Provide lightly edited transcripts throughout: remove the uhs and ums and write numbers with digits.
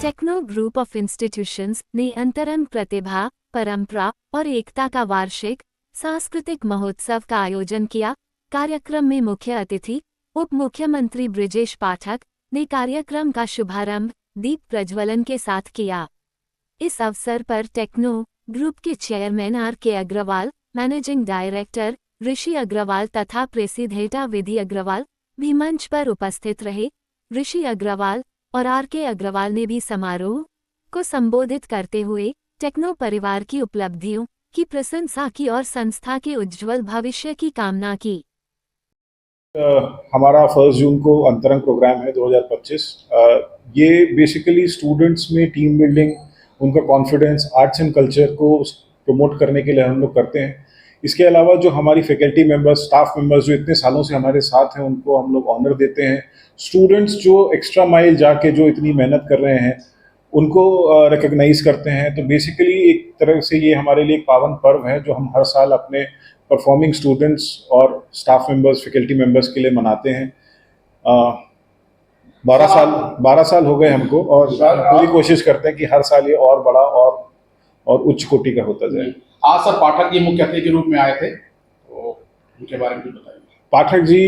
Techno group of institutions ने अंतरंग प्रतिभा, परंपरा और एकता का वार्षिक सांस्कृतिक महोत्सव का आयोजन किया। कार्यक्रम में मुख्य अतिथि उप मुख्यमंत्री बृजेश पाठक ने कार्यक्रम का शुभारंभ दीप प्रज्वलन के साथ किया। इस अवसर पर टेक्नो ग्रुप के chairman R.K. Agarwal, managing director Rishi Agarwal तथा प्रेसिडेंट विधि अग्रवाल भी मंच पर उपस्थित रहे। ऋषि अग्रवाल और R.K. अग्रवाल ने भी समारोह को संबोधित करते हुए टेक्नो परिवार की उपलब्धियों की प्रशंसा की और संस्था के उज्ज्वल भविष्य की कामना की। हमारा 1 जून को अंतरंग प्रोग्राम है 2025। ये बेसिकली स्टूडेंट्स में टीम बिल्डिंग, उनका कॉन्फिडेंस, आर्ट्स एंड कल्चर को प्रमोट करने के लिए हम लोग करते हैं। इसके अलावा जो हमारी फैकल्टी मेंबर्स, स्टाफ मेंबर्स जो इतने सालों से हमारे साथ हैं, उनको हम लोग ऑनर देते हैं। स्टूडेंट्स जो एक्स्ट्रा माइल जाके जो इतनी मेहनत कर रहे हैं, उनको रिकग्नाइज करते हैं। तो बेसिकली एक तरह से ये हमारे लिए एक पावन पर्व है जो हम हर साल अपने परफॉर्मिंग स्टूडेंट्स और स्टाफ मेंबर्स, फैकल्टी मेंबर्स के लिए मनाते हैं। 12 साल हो गए हमको और पूरी कोशिश करते हैं कि हर साल ये और बड़ा और उच्च कोटि का होता जाए। आज सर पाठक जी मुख्य अतिथि के रूप में आए थे, तो उनके बारे में कुछ बताइए। पाठक जी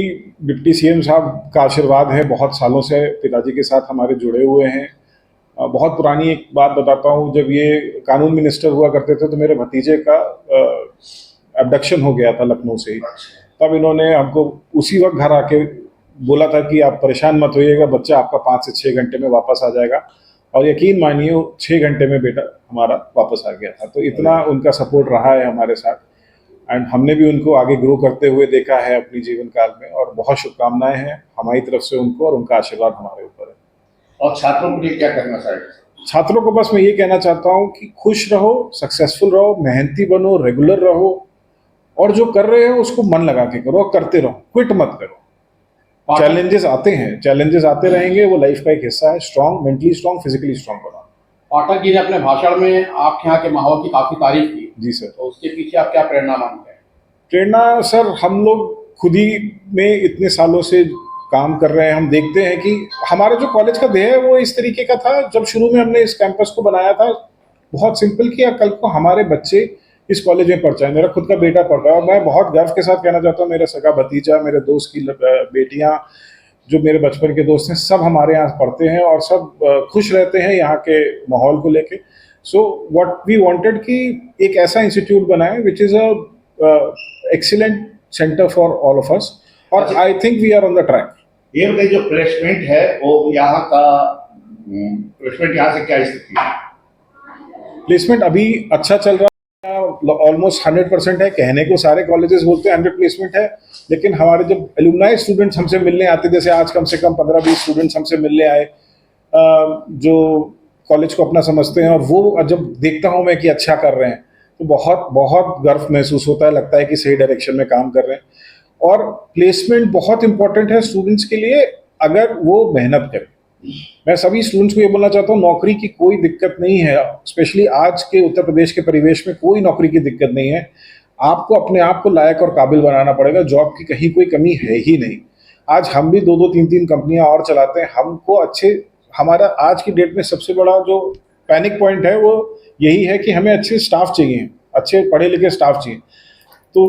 डिप्टी सीएम साहब का आशीर्वाद है, बहुत सालों से पिताजी के साथ हमारे जुड़े हुए हैं। बहुत पुरानी एक बात बताता हूँ, जब ये कानून मिनिस्टर हुआ करते थे तो मेरे भतीजे का एब्डक्शन हो गया था लखनऊ से ही। तब इन्होंने हमको उसी वक्त घर आके बोला था कि आप परेशान मत होइएगा, बच्चा आपका 5 से 6 घंटे में वापस आ जाएगा। और यकीन मानिए 6 घंटे में बेटा हमारा वापस आ गया था। तो इतना उनका सपोर्ट रहा है हमारे साथ, एंड हमने भी उनको आगे ग्रो करते हुए देखा है अपनी जीवन काल में। और बहुत शुभकामनाएं हैं हमारी तरफ से उनको, और उनका आशीर्वाद हमारे ऊपर है। और छात्रों के लिए क्या करना चाहिए? छात्रों को बस मैं ये कहना चाहता हूँ कि खुश रहो, सक्सेसफुल रहो, मेहनती बनो, रेगुलर रहो, और जो कर रहे हो उसको मन लगा के करो और करते रहो, क्विट मत करो। चैलेंजेस आते हैं, चैलेंजेस आते रहेंगे, वो लाइफ का एक हिस्सा है। Strong, mentally strong, physically strong बनो। पाठक जी ने अपने भाषण में आपके यहाँ के माहौल की काफी तारीफ की। जी सर। तो उसके पीछे आप क्या प्रेरणा मानते हैं? प्रेरणा सर, हम लोग खुद ही में इतने सालों से काम कर रहे हैं। हम देखते हैं कि हमारा जो कॉलेज का ध्येय है वो इस तरीके का था। जब शुरू में हमने इस कैंपस को बनाया था, बहुत सिंपल किया, कल को हमारे बच्चे इस कॉलेज में पढ़ जाए। मेरा खुद का बेटा पढ़ रहा है और मैं बहुत गर्व के साथ कहना चाहता हूँ, मेरा सगा भतीजा, मेरे दोस्त की बेटियां, जो मेरे बचपन के दोस्त हैं, सब हमारे यहाँ पढ़ते हैं और सब खुश रहते हैं यहाँ के माहौल को लेके। सो व्हाट वी वांटेड कि एक ऐसा इंस्टीट्यूट बनाए which is a excellent centre for all of us, और I think we are on the track. ये बताइए, जो प्लेसमेंट है वो यहाँ का प्लेसमेंट यहाँ से क्या स्थिति है? प्लेसमेंट अभी अच्छा चल रहा है, ऑलमोस्ट 100% है। कहने को सारे कॉलेजेस बोलते हैं 100 प्लेसमेंट है, लेकिन हमारे जब एलुमनाई स्टूडेंट्स हमसे मिलने आते, जैसे आज कम से कम 15-20 स्टूडेंट्स हमसे मिलने आए जो कॉलेज को अपना समझते हैं, और वो जब देखता हूँ मैं कि अच्छा कर रहे हैं तो बहुत बहुत गर्व महसूस होता है। लगता है कि सही डायरेक्शन में काम कर रहे हैं। और प्लेसमेंट बहुत इंपॉर्टेंट है स्टूडेंट्स के लिए, अगर वो मेहनत करें। मैं सभी स्टूडेंट्स को ये बोलना चाहता हूँ, नौकरी की कोई दिक्कत नहीं है। स्पेशली आज के उत्तर प्रदेश के परिवेश में कोई नौकरी की दिक्कत नहीं है। आपको अपने आप को लायक और काबिल बनाना पड़ेगा। जॉब की कहीं कोई कमी है ही नहीं। आज हम भी 2-2, 3-3 कंपनियां और चलाते हैं। हमको अच्छे, हमारा आज की डेट में सबसे बड़ा जो पैनिक पॉइंट है वो यही है कि हमें अच्छे स्टाफ चाहिए, अच्छे पढ़े लिखे स्टाफ चाहिए। तो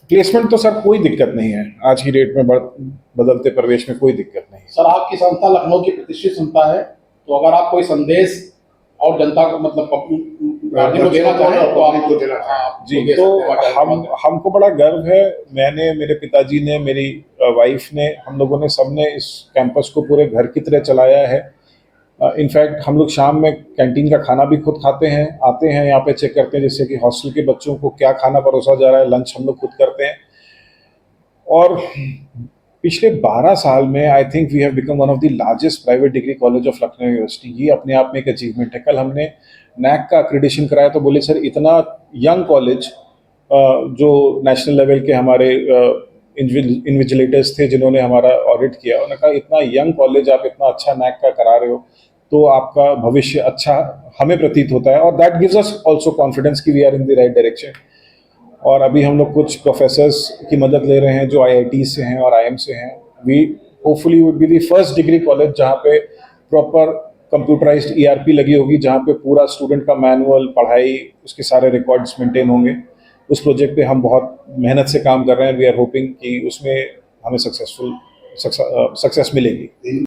प्लेसमेंट तो सर कोई दिक्कत नहीं है, आज की डेट में बदलते प्रवेश में कोई दिक्कत नहीं है। सर, आपकी संस्था लखनऊ की प्रतिष्ठित संस्था है, तो अगर आप कोई संदेश और जनता को मतलब को देना चाहें तो आपको देना चाहें। जी, तो हमको बड़ा गर्व है। मैंने, मेरे पिताजी ने, मेरी वाइफ ने, हम लोगों ने सबने इस कैंपस को पूरे घर की तरह चलाया है। इनफैक्ट हम लोग शाम में कैंटीन का खाना भी खुद खाते हैं, आते हैं यहाँ पे चेक करते हैं, जैसे कि हॉस्टल के बच्चों को क्या खाना परोसा जा रहा है, लंच हम लोग खुद करते हैं। और पिछले 12 साल में I think we have become one of the largest private degree college of Lucknow university. ये अपने आप में एक अचीवमेंट है। कल हमने नैक का एक्रेडिशन कराया तो बोले सर इतना यंग कॉलेज, जो नेशनल लेवल के हमारे इन्विजिलेटर्स थे जिन्होंने हमारा ऑडिट किया, उन्होंने कहा इतना यंग कॉलेज आप इतना अच्छा नैक का करा रहे हो तो आपका भविष्य अच्छा हमें प्रतीत होता है। और that gives us also confidence कि we are in the right direction. और अभी हम लोग कुछ प्रोफेसर्स की मदद ले रहे हैं जो IIT से हैं और IIM से हैं। We hopefully would be the first degree college जहाँ पे प्रॉपर कंप्यूटराइज्ड ईआरपी लगी होगी जहाँ पे पूरा स्टूडेंट का मैनुअल, पढ़ाई, उसके सारे रिकॉर्ड्स मेंटेन होंगे। उस प्रोजेक्ट पे हम बहुत मेहनत से काम कर रहे हैं। वी आर होपिंग कि उसमें हमें सक्सेस मिलेगी।